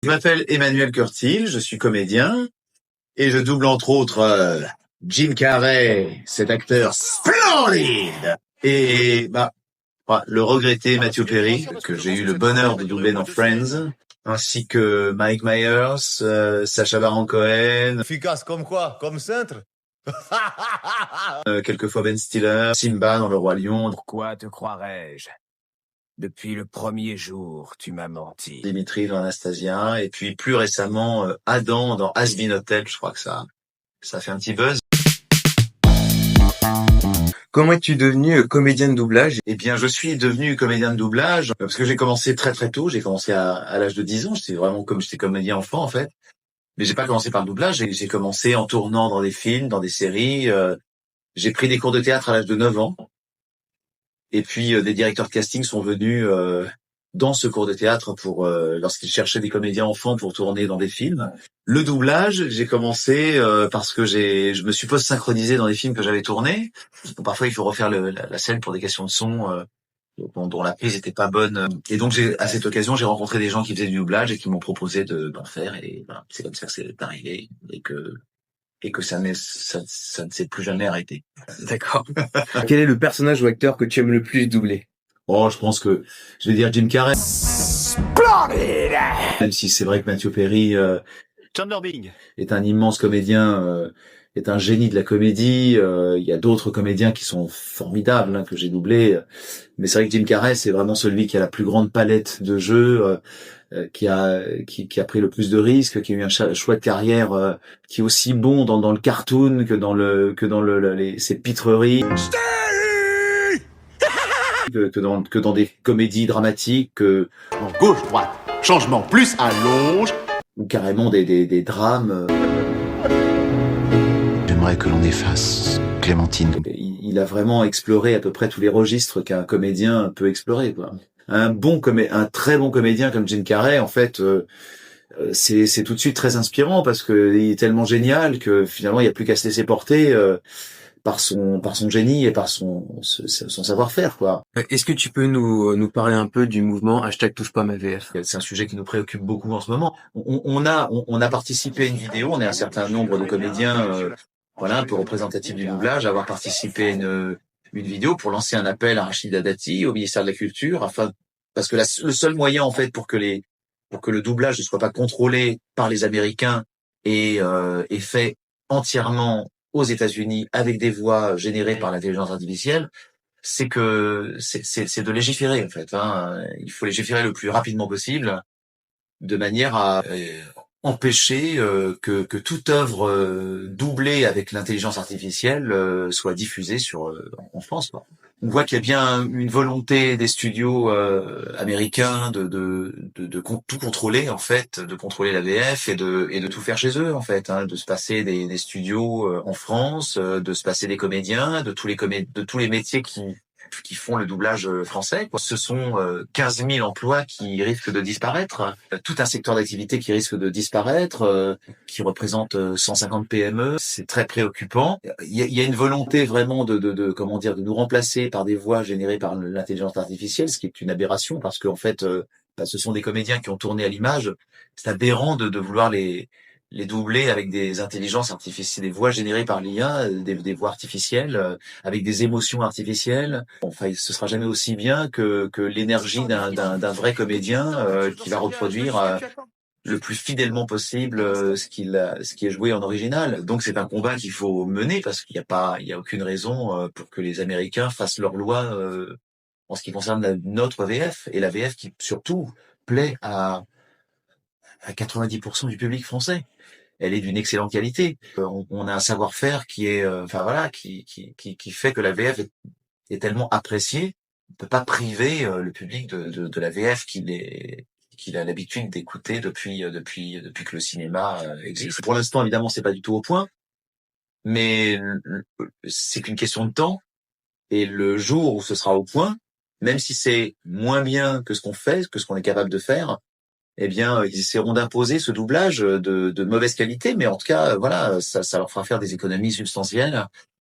Je m'appelle Emmanuel Curtil, je suis comédien et je double entre autres Jim Carrey, cet acteur splendide, et le regretté Matthew Perry, que j'ai eu le bonheur de doubler dans Friends, ainsi que Mike Myers, Sacha Baron Cohen, Efficace comme quoi? Comme cintre? quelquefois Ben Stiller, Simba dans Le Roi Lion, Pourquoi te croirais-je? Depuis le premier jour, tu m'as menti. Dimitri dans Anastasia, et puis plus récemment Adam dans Has Been Hotel. Je crois que ça fait un petit buzz. Comment es-tu devenu comédien de doublage? Eh bien, je suis devenu comédien de doublage parce que j'ai commencé très très tôt. J'ai commencé à l'âge de 10 ans. J'étais comédien enfant en fait. Mais j'ai pas commencé par le doublage. J'ai commencé en tournant dans des films, dans des séries. J'ai pris des cours de théâtre à l'âge de 9 ans. Et puis des directeurs de casting sont venus dans ce cours de théâtre pour lorsqu'ils cherchaient des comédiens enfants pour tourner dans des films. Le doublage, j'ai commencé parce que je me suis post-synchronisé dans des films que j'avais tournés. Donc, parfois, il faut refaire la scène pour des questions de son dont la prise était pas bonne. Et donc, à cette occasion, j'ai rencontré des gens qui faisaient du doublage et qui m'ont proposé d'en faire. Et voilà, c'est comme ça que c'est arrivé et que ça ne s'est plus jamais arrêté. D'accord. Quel est le personnage ou acteur que tu aimes le plus doubler? Oh, je pense que je vais dire Jim Carrey. Même si c'est vrai que Matthew Perry Chandler Bing. est un immense comédien, est un génie de la comédie. Il y a d'autres comédiens qui sont formidables que j'ai doublés. Mais c'est vrai que Jim Carrey, c'est vraiment celui qui a la plus grande palette de jeux, qui a pris le plus de risques, qui a eu un choix de carrière qui est aussi bon dans le cartoon que dans ses pitreries. que dans des comédies dramatiques, Gauche, droite, changement, plus allonge. ou carrément des drames. J'aimerais que l'on efface Clémentine. Il a vraiment exploré à peu près tous les registres qu'un comédien peut explorer, quoi. Un très bon comédien comme Jim Carrey, en fait, c'est tout de suite très inspirant parce que il est tellement génial que finalement il n'y a plus qu'à se laisser porter par son génie et par son savoir-faire, quoi. Est-ce que tu peux nous parler un peu du mouvement #TouchePasMaVF? C'est un sujet qui nous préoccupe beaucoup en ce moment. On a participé à une vidéo, on est un certain nombre de comédiens, un peu représentatifs du doublage, à avoir participé à une vidéo pour lancer un appel à Rachida Dati au ministère de la Culture, parce que le seul moyen en fait pour que le doublage ne soit pas contrôlé par les Américains et fait entièrement aux États-Unis avec des voix générées par l'intelligence artificielle, c'est de légiférer en fait. Il faut légiférer le plus rapidement possible, de manière à empêcher que toute œuvre doublée avec l'intelligence artificielle soit diffusée en France, quoi. On voit qu'il y a bien une volonté des studios américains de tout contrôler en fait, de contrôler la VF et de tout faire chez eux en fait, de se passer des studios en France, de se passer des comédiens, de tous les métiers qui font le doublage français, quoi. Ce sont 15 000 emplois qui risquent de disparaître, tout un secteur d'activité qui risque de disparaître, qui représente 150 PME. C'est très préoccupant. Il y a une volonté vraiment de nous remplacer par des voix générées par l'intelligence artificielle, ce qui est une aberration parce qu'en fait, ce sont des comédiens qui ont tourné à l'image. C'est aberrant de vouloir les doubler avec des intelligences artificielles, des voix générées par l'IA, des voix artificielles, avec des émotions artificielles. Enfin, ce sera jamais aussi bien que l'énergie d'un vrai comédien qui va reproduire le plus fidèlement possible ce qui est joué en original. Donc c'est un combat qu'il faut mener parce qu'il y a aucune raison pour que les Américains fassent leur loi en ce qui concerne notre VF, et la VF qui surtout plaît à 90% du public français. Elle est d'une excellente qualité. On a un savoir-faire qui est, qui fait que la VF est tellement appréciée. On ne peut pas priver le public de la VF qu'il a l'habitude d'écouter depuis que le cinéma existe. Pour l'instant, évidemment, c'est pas du tout au point, mais c'est qu'une question de temps. Et le jour où ce sera au point, même si c'est moins bien que ce qu'on fait, que ce qu'on est capable de faire, eh bien, ils essaieront d'imposer ce doublage de mauvaise qualité, mais en tout cas, ça leur fera faire des économies substantielles